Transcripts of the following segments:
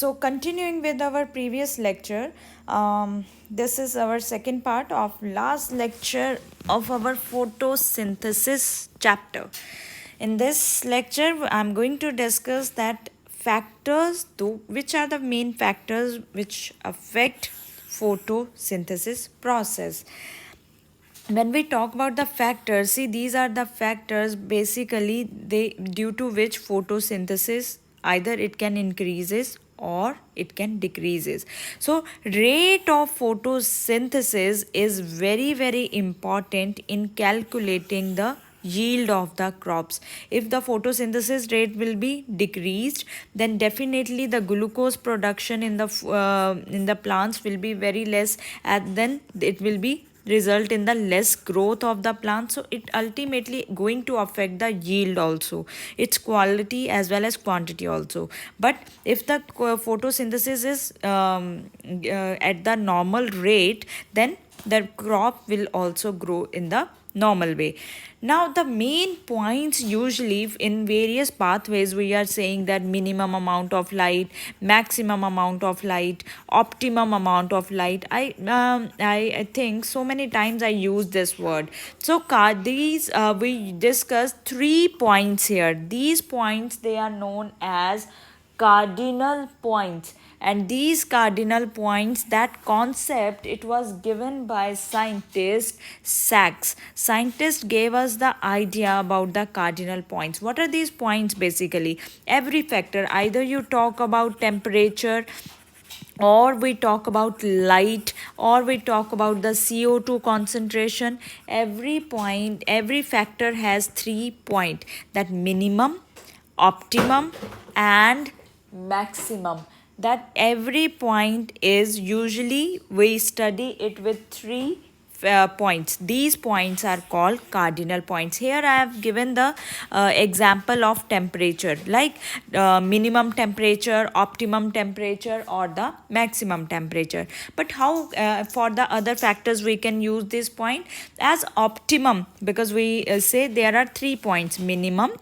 So, continuing with our previous lecture, this is our second part of last lecture of our photosynthesis chapter. In this lecture, I'm going to discuss that factors, though, which are the main factors which affect photosynthesis process. When we talk about the factors, see, these are the factors basically they due to which photosynthesis either it can increases or it can decreases. So rate of photosynthesis is very important in calculating the yield of the crops. If the photosynthesis rate will be decreased, then definitely the glucose production in the plants will be very less, and then it will be result in the less growth of the plant. So it ultimately going to affect the yield also, its quality as well as quantity also. But if the photosynthesis is at the normal rate, then the crop will also grow in the normal way. Now the main points, usually in various pathways we are saying that minimum amount of light, maximum amount of light, optimum amount of light. I think so many times I use this word. So these we discussed 3 points here. These points, they are known as cardinal points. And these cardinal points, that concept, it was given by scientist Sachs. Scientist gave us the idea about the cardinal points. What are these points? Basically every factor, either you talk about temperature, or we talk about light, or we talk about the CO2 concentration, every point, every factor has 3 points: that minimum, optimum, and maximum. That every point is, usually we study it with three points. These points are called cardinal points. Here I have given the example of temperature, like minimum temperature, optimum temperature, or the maximum temperature. But how for the other factors we can use this point as optimum, because we say there are 3 points: minimum,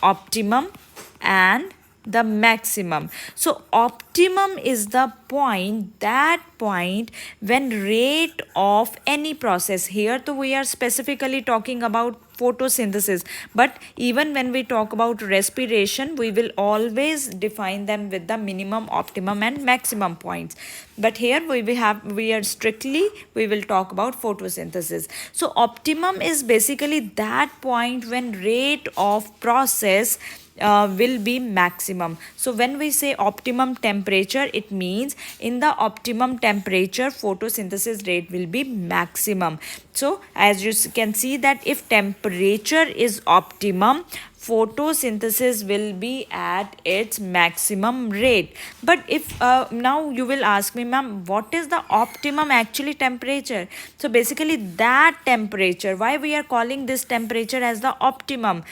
optimum, and the maximum. So optimum is the point, that point when rate of any process, here to we are specifically talking about photosynthesis, but even when we talk about respiration, we will always define them with the minimum, optimum, and maximum points. But here we are strictly, we will talk about photosynthesis. So optimum is basically that point when rate of process will be maximum. So when we say optimum temperature, it means in the optimum temperature photosynthesis rate will be maximum. So as you can see that if temperature is optimum, photosynthesis will be at its maximum rate. But if now you will ask me, ma'am, what is the optimum actually temperature? So basically that temperature, why we are calling this temperature as the optimum?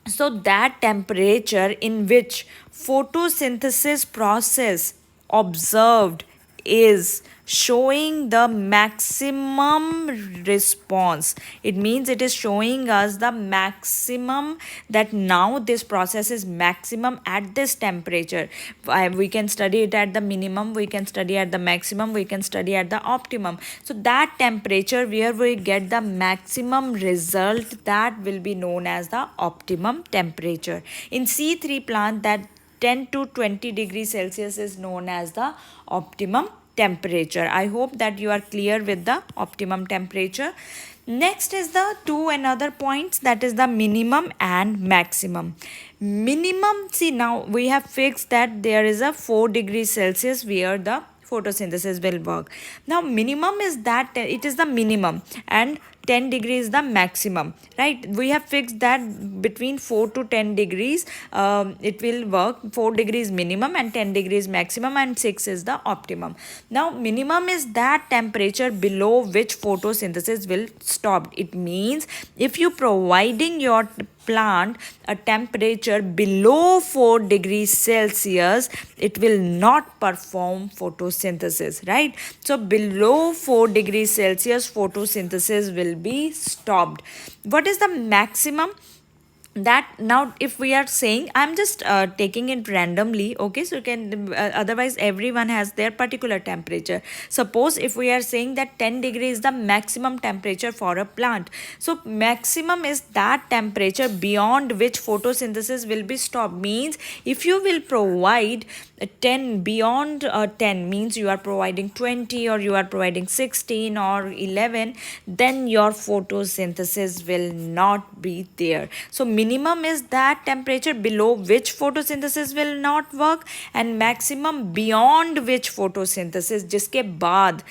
So that temperature in which photosynthesis process observed is showing the maximum response. It means it is showing us the maximum, that now this process is maximum at this temperature. We can study it at the minimum, we can study at the maximum, we can study at the optimum. So that temperature where we get the maximum result, that will be known as the optimum temperature. In C3 plant, that 10 to 20 degrees Celsius is known as the optimum temperature. I hope that you are clear with the optimum temperature. Next is the two another points, that is the minimum and maximum. Minimum, see, now we have fixed that there is a 4 degrees Celsius where the photosynthesis will work. Now minimum is that it is the minimum, and 10 degrees is the maximum, right? We have fixed that between 4 to 10 degrees it will work. 4 degrees minimum and 10 degrees maximum, and 6 is the optimum. Now minimum is that temperature below which photosynthesis will stop. It means if you providing your plant a temperature below 4 degrees Celsius, it will not perform photosynthesis, right? So below 4 degrees Celsius photosynthesis will be stopped. What is the maximum? that now if we are saying, I'm just taking it randomly, okay, so you can otherwise everyone has their particular temperature. Suppose if we are saying that 10 degree is the maximum temperature for a plant, so maximum is that temperature beyond which photosynthesis will be stopped. Means if you will provide 10 beyond 10, means you are providing 20 or you are providing 16 or 11, then your photosynthesis will not be there. So minimum is that temperature below which photosynthesis will not work, and maximum beyond which photosynthesis, जिसके बाद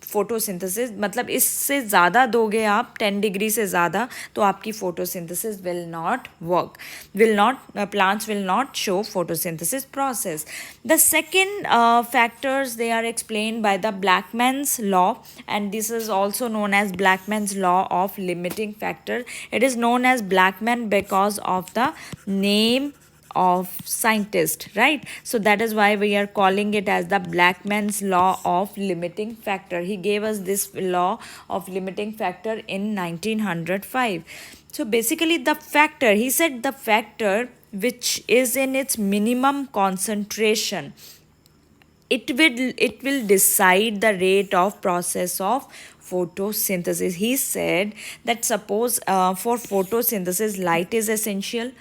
photosynthesis, मतलब इससे ज़्यादा दोगे आप 10 degree से ज़्यादा, तो आपकी photosynthesis will not work, will not plants will not show photosynthesis process. The second factors, they are explained by the Blackman's law, and this is also known as Blackman's law of limiting factor. It is known as Blackman because of the name of scientist, right? So that is why we are calling it as the Blackman's law of limiting factor. He gave us this law of limiting factor in 1905. So basically the factor, he said the factor which is in its minimum concentration, it will decide the rate of process of photosynthesis. He said that suppose for photosynthesis light is essential,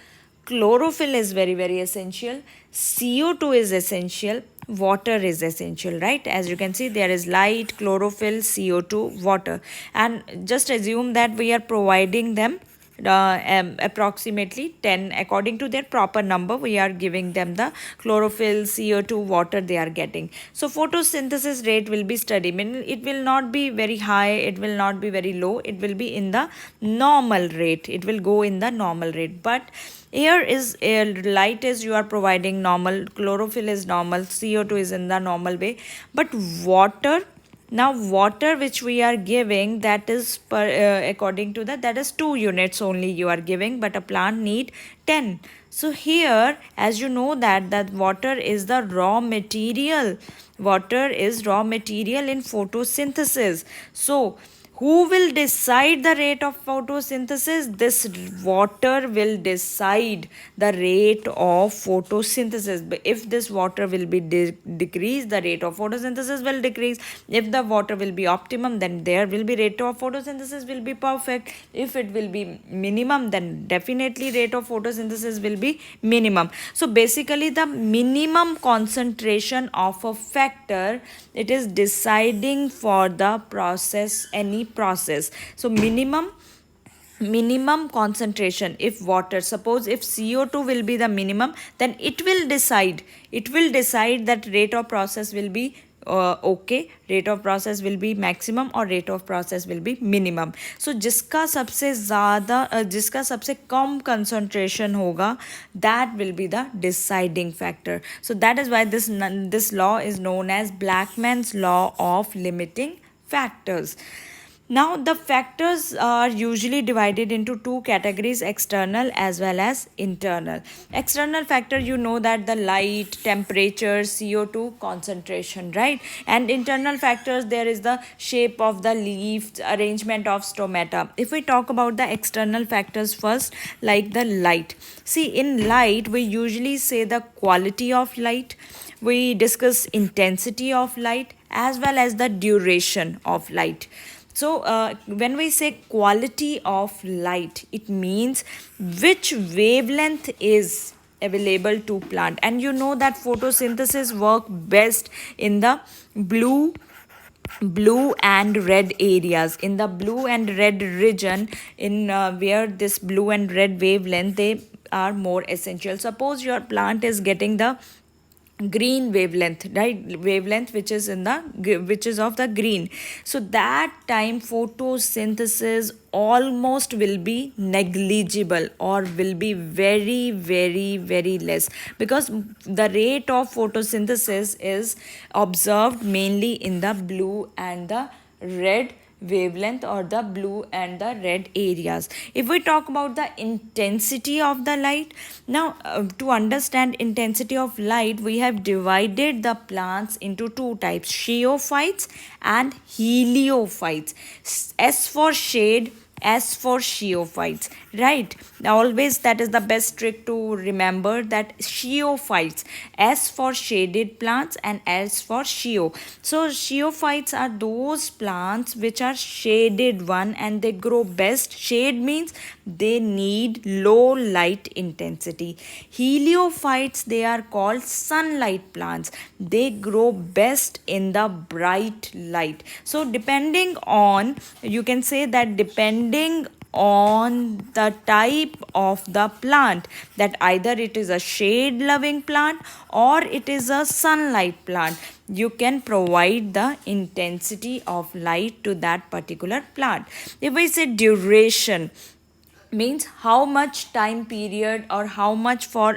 chlorophyll is very very essential, CO2 is essential, water is essential, right? As you can see, there is light, chlorophyll, CO2, water, and just assume that we are providing them approximately 10 according to their proper number. We are giving them the chlorophyll, CO2, water they are getting. So photosynthesis rate will be steady, meaning it will not be very high, it will not be very low, it will be in the normal rate, it will go in the normal rate. But air is light is you are providing normal, chlorophyll is normal, CO2 is in the normal way, but water, now water which we are giving, that is according to that is 2 units only you are giving, but a plant need 10. So here, as you know that water is the raw material, water is raw material in photosynthesis. So who will decide the rate of photosynthesis? This water will decide the rate of photosynthesis. But if this water will be decreased, the rate of photosynthesis will decrease. If the water will be optimum, then there will be rate of photosynthesis will be perfect. If it will be minimum, then definitely rate of photosynthesis will be minimum. So basically the minimum concentration of a factor, it is deciding for the process, any process. So minimum concentration, if water, suppose if CO2 will be the minimum, then it will decide that rate of process will be okay, rate of process will be maximum or rate of process will be minimum. So जिसका सबसे ज़्यादा जिसका सबसे कम concentration होगा, that will be the deciding factor. So that is why this law is known as Blackman's law of limiting factors. Now, the factors are usually divided into two categories, external as well as internal. External factor, you know that the light, temperature, CO2 concentration, right? And internal factors, there is the shape of the leaf, arrangement of stomata. If we talk about the external factors first, like the light. See, in light, we usually say the quality of light. We discuss intensity of light as well as the duration of light. So when we say quality of light, it means which wavelength is available to plant. And you know that photosynthesis work best in the blue and red areas, in the blue and red region, in where this blue and red wavelength, they are more essential. Suppose your plant is getting the green wavelength, right? Wavelength which is of the green, so that time photosynthesis almost will be negligible or will be very very very less, because the rate of photosynthesis is observed mainly in the blue and the red wavelength, or the blue and the red areas. If we talk about the intensity of the light, now to understand intensity of light, we have divided the plants into two types, scheophytes and heliophytes. S for shade, S for scheophytes. right? Always that is the best trick to remember, that sheophytes, S for shaded plants and S for sheo. So sheophytes are those plants which are shaded one and they grow best. Shade means they need low light intensity. Heliophytes, they are called sunlight plants, they grow best in the bright light. So depending on, you can say that depending on the type of the plant, that either it is a shade loving plant or it is a sunlight plant, you can provide the intensity of light to that particular plant. If I say duration, means how much time period or how much for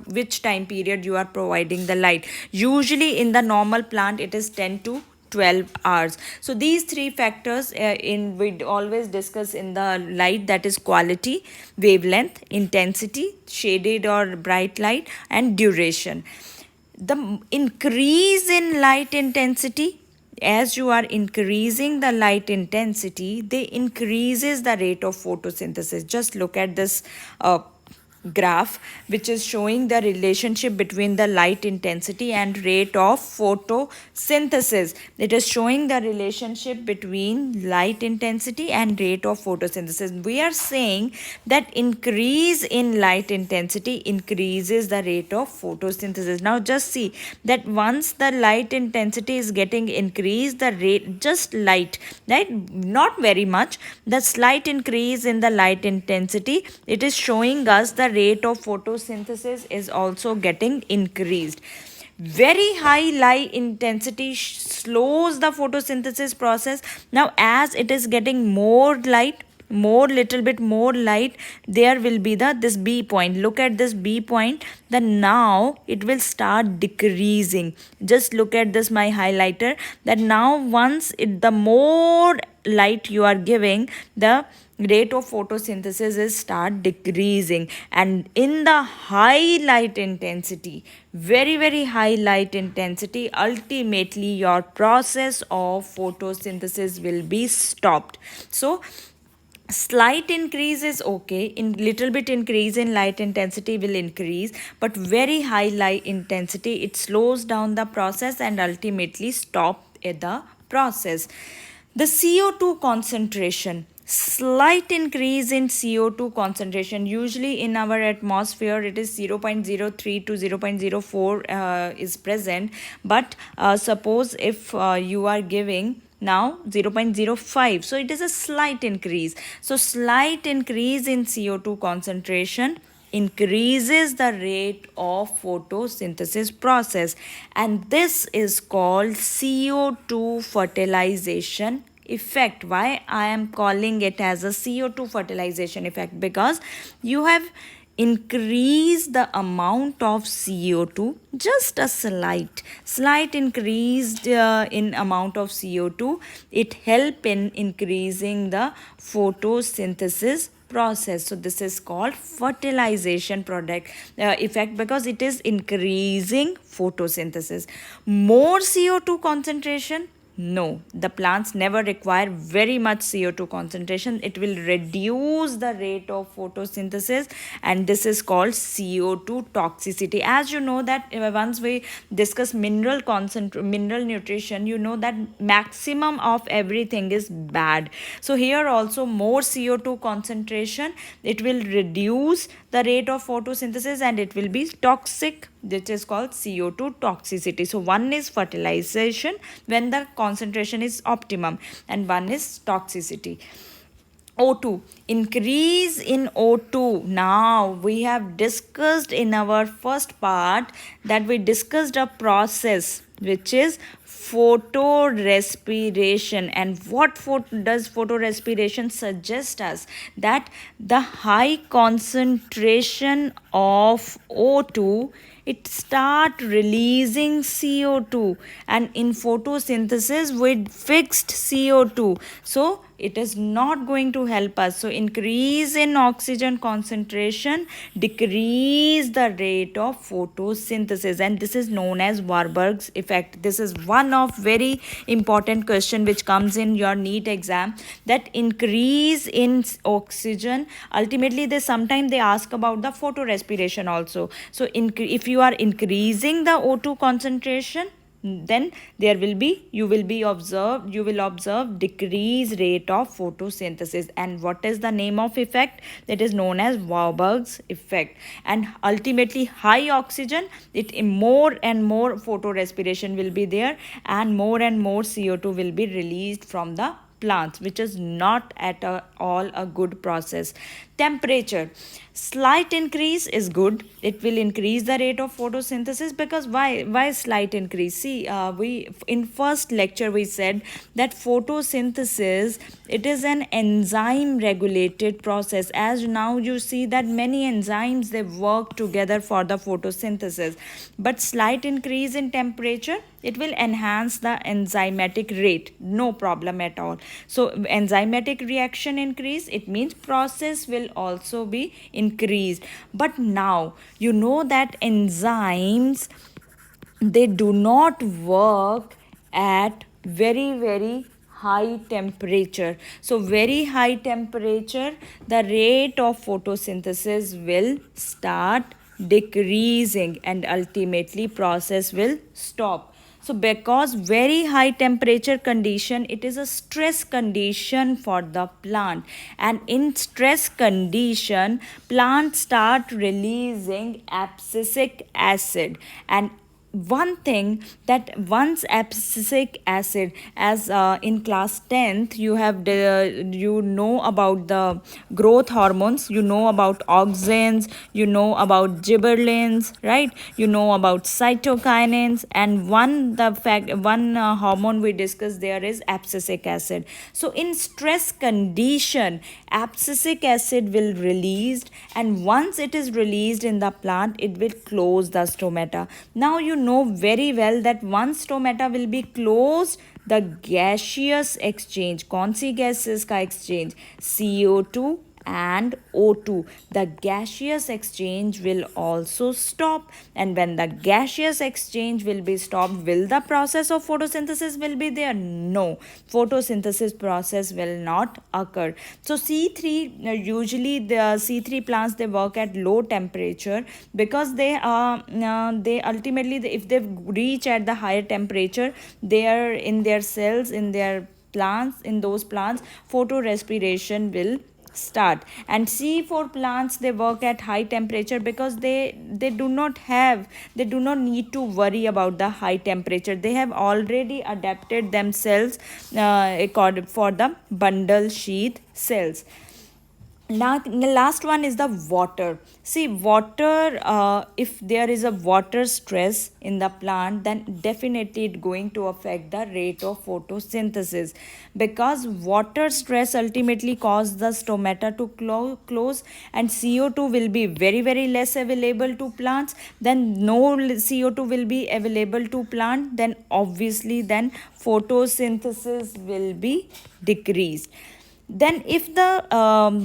which time period you are providing the light. Usually in the normal plant it is 10 to 12 hours. So these three factors in we always discuss in the light, that is quality, wavelength, intensity, shaded or bright light, and duration. The increase in light intensity, as you are increasing the light intensity, they increases the rate of photosynthesis. Just look at this graph which is showing the relationship between the light intensity and rate of photosynthesis. It is showing the relationship between light intensity and rate of photosynthesis. We are saying that increase in light intensity increases the rate of photosynthesis. Now just see that once the light intensity is getting increased, the rate just light, right, not very much, the slight increase in the light intensity, it is showing us the rate of photosynthesis is also getting increased. Very high light intensity slows the photosynthesis process. Now as it is getting more light, more little bit more light, there will be the this B point. Look at this B point, the now it will start decreasing. Just look at this my highlighter, that now once it the more light you are giving, the rate of photosynthesis is start decreasing. And in the high light intensity, very high light intensity, ultimately your process of photosynthesis will be stopped. So slight increase is okay, in little bit increase in light intensity will increase, but very high light intensity, it slows down the process and ultimately stop the process. The CO2 concentration, slight increase in CO2 concentration, usually in our atmosphere it is 0.03 to 0.04 is present, but suppose if you are giving now 0.05, so it is a slight increase. So slight increase in CO2 concentration increases the rate of photosynthesis process, and this is called CO2 fertilization effect. Why I am calling it as a CO2 fertilization effect? Because you have increase the amount of CO2, just a slight increased in amount of CO2, it help in increasing the photosynthesis process. So this is called fertilization product effect, because it is increasing photosynthesis. More CO2 concentration, no, the plants never require very much CO2 concentration. It will reduce the rate of photosynthesis, and this is called CO2 toxicity. As you know that once we discuss mineral nutrition, you know that maximum of everything is bad. So here also more CO2 concentration, it will reduce the rate of photosynthesis and it will be toxic, which is called CO2 toxicity. So one is fertilization when the concentration is optimum, and one is toxicity. O2, increase in O2. Now we have discussed in our first part that we discussed a process which is photorespiration. And what does photorespiration suggest us? That the high concentration of O2, it start releasing CO2, and in photosynthesis with fixed CO2. So it is not going to help us. So increase in oxygen concentration decrease the rate of photosynthesis, and this is known as Warburg's effect. This is one of very important question which comes in your NEET exam, that increase in oxygen, ultimately they sometimes they ask about the photorespiration also. So if you are increasing the O2 concentration, then there will be you will observe decreased rate of photosynthesis. And what is the name of effect? That is known as Warburg's effect. And ultimately high oxygen, it more and more photorespiration will be there, and more CO2 will be released from the plants, which is not at all a good process. Temperature, slight increase is good, it will increase the rate of photosynthesis. Because why slight increase? See, we in first lecture we said that photosynthesis, it is an enzyme regulated process. As now you see that many enzymes they work together for the photosynthesis, but slight increase in temperature, it will enhance the enzymatic rate, no problem at all. So enzymatic reaction increase, it means process will also be increased. But now you know that enzymes, they do not work at very high temperature. So very high temperature, the rate of photosynthesis will start decreasing, and ultimately process will stop. So because very high temperature condition, it is a stress condition for the plant, and in stress condition plant start releasing abscisic acid. And one thing, that once abscisic acid, as in class 10th you have you know about the growth hormones, you know about auxins, you know about gibberellins, right? You know about cytokinins, and one hormone we discussed there is abscisic acid. So in stress condition abscisic acid will released, and once it is released in the plant, it will close the stomata. Now you know very well that once stomata will be closed, the gaseous exchange, कौन सी gases का exchange, CO2 and O2, the gaseous exchange will also stop. And when the gaseous exchange will be stopped, will the process of photosynthesis will be there? No, photosynthesis process will not occur. So C3, usually the C3 plants, they work at low temperature, because they ultimately, if they reach at the higher temperature, they are in their cells, in their plants, in those plants photorespiration will start. And C4 plants, they work at high temperature, because they do not need to worry about the high temperature. They have already adapted themselves for the bundle sheath cells. Now the last one is the water. See, water, if there is a water stress in the plant, then definitely it going to affect the rate of photosynthesis, because water stress ultimately cause the stomata to close, and CO2 will be very less available to plants. Then no CO2 will be available to plant, then obviously then photosynthesis will be decreased. Then if the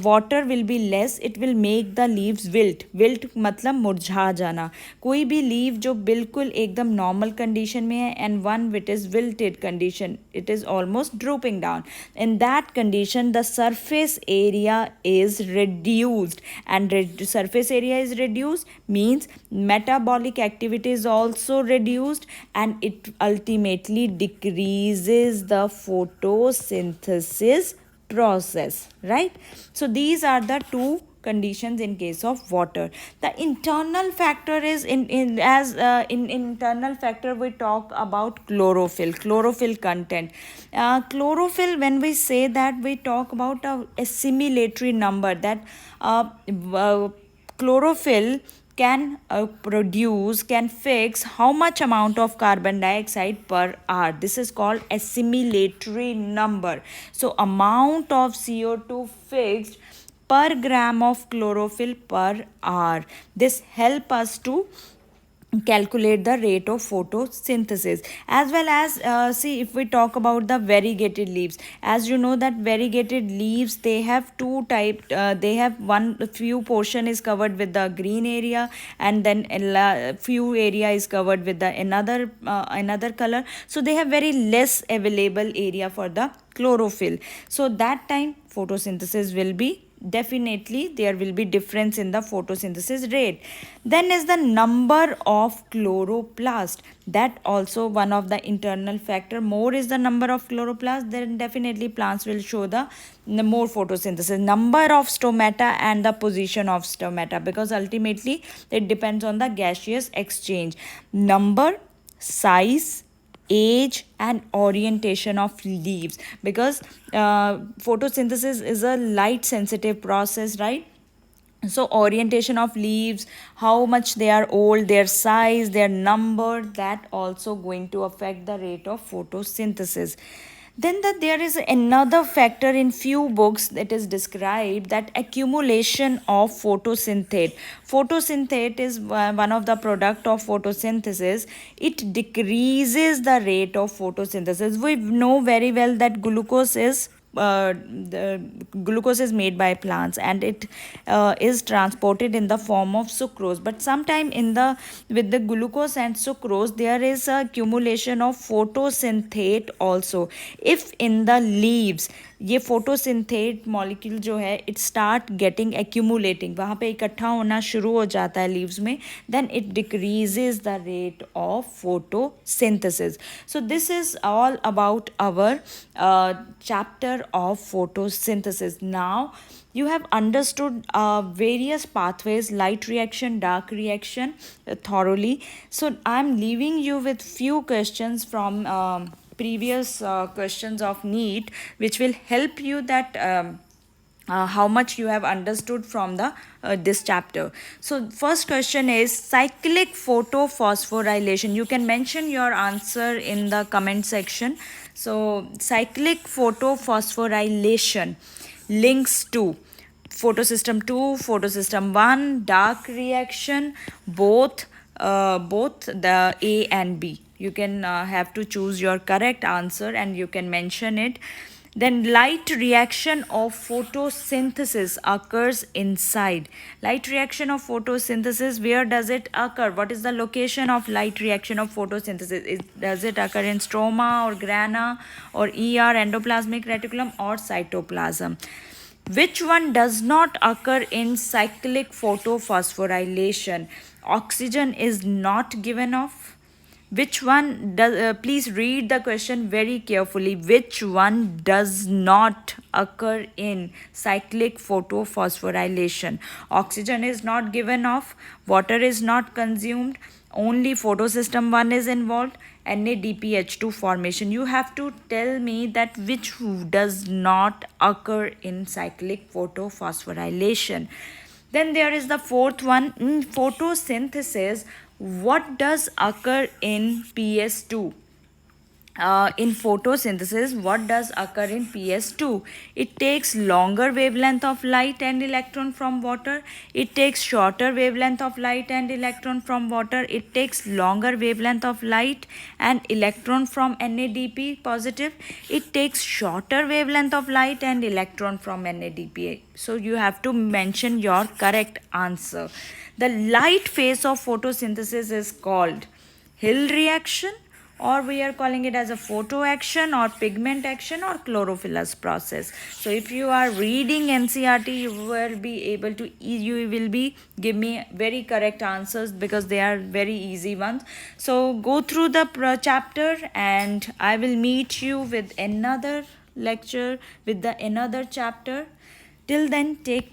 water will be less, it will make the leaves wilt मतलब मुरझा जाना. कोई भी leaf जो बिल्कुल एकदम normal condition में है, and one which is wilted condition, it is almost drooping down. In that condition the surface area is reduced, and surface area is reduced means metabolic activity is also reduced, and it ultimately decreases the photosynthesis process, right? So these are the two conditions in case of water. The internal factor is in internal factor we talk about chlorophyll content. Chlorophyll, when we say that, we talk about a assimilatory number, that chlorophyll can can fix how much amount of carbon dioxide per hour. This is called assimilatory number. So amount of CO2 fixed per gram of chlorophyll per hour. This help us to calculate the rate of photosynthesis. As well as see, if we talk about the variegated leaves, as you know that variegated leaves, they have two type, they have one few portion is covered with the green area, and then few area is covered with the another color, so they have very less available area for the chlorophyll. So that time photosynthesis will be, definitely there will be difference in the photosynthesis rate. Then is the number of chloroplast, that also one of the internal factor. More is the number of chloroplast, then definitely plants will show the more photosynthesis. Number of stomata and the position of stomata, because ultimately it depends on the gaseous exchange. Number, size, age and orientation of leaves, because photosynthesis is a light sensitive process, right? So orientation of leaves, how much they are old, their size, their number, that also going to affect the rate of photosynthesis. Then there is another factor in few books that is described, that accumulation of photosynthate. Photosynthate is one of the product of photosynthesis. It decreases the rate of photosynthesis. We know very well that the glucose is made by plants, and it is transported in the form of sucrose, but sometime in the with the glucose and sucrose there is a accumulation of photosynthate also. If in the leaves ये फोटोसिंथेट molecule जो है it start getting accumulating, वहाँ पे इकट्ठा होना शुरू हो जाता है लीव्स में, then it decreases the rate of photosynthesis. So this is all about our chapter of photosynthesis. Now you have understood various pathways, light reaction, dark reaction, thoroughly. So I'm leaving you with few questions from previous questions of NEET, which will help you that how much you have understood from the this chapter. So first question is cyclic photophosphorylation. You can mention your answer in the comment section. So cyclic photophosphorylation links to photosystem 2, photosystem 1, dark reaction, both the A and B. You can have to choose your correct answer and you can mention it. Then light reaction of photosynthesis occurs inside. Light reaction of photosynthesis, where does it occur? What is the location of light reaction of photosynthesis? Does it occur in stroma or grana or ER, endoplasmic reticulum, or cytoplasm? Which one does not occur in cyclic photophosphorylation? Oxygen is not given off. Which one does, please read the question very carefully. Which one does not occur in cyclic photophosphorylation? Oxygen is not given off, water is not consumed, only photosystem 1 is involved, NADPH2 formation. You have to tell me that which does not occur in cyclic photophosphorylation. Then there is the fourth one, in photosynthesis, what does occur in PS2? In photosynthesis, what does occur in PS2? It takes longer wavelength of light and electron from water. It takes shorter wavelength of light and electron from water. It takes longer wavelength of light and electron from NADP positive. It takes shorter wavelength of light and electron from NADP. So you have to mention your correct answer. The light phase of photosynthesis is called Hill reaction, or we are calling it as a photo action or pigment action or chlorophyllous process. So if you are reading NCERT, you will be give me very correct answers because they are very easy ones. So go through the chapter and I will meet you with another lecture with the another chapter. Till then, take care.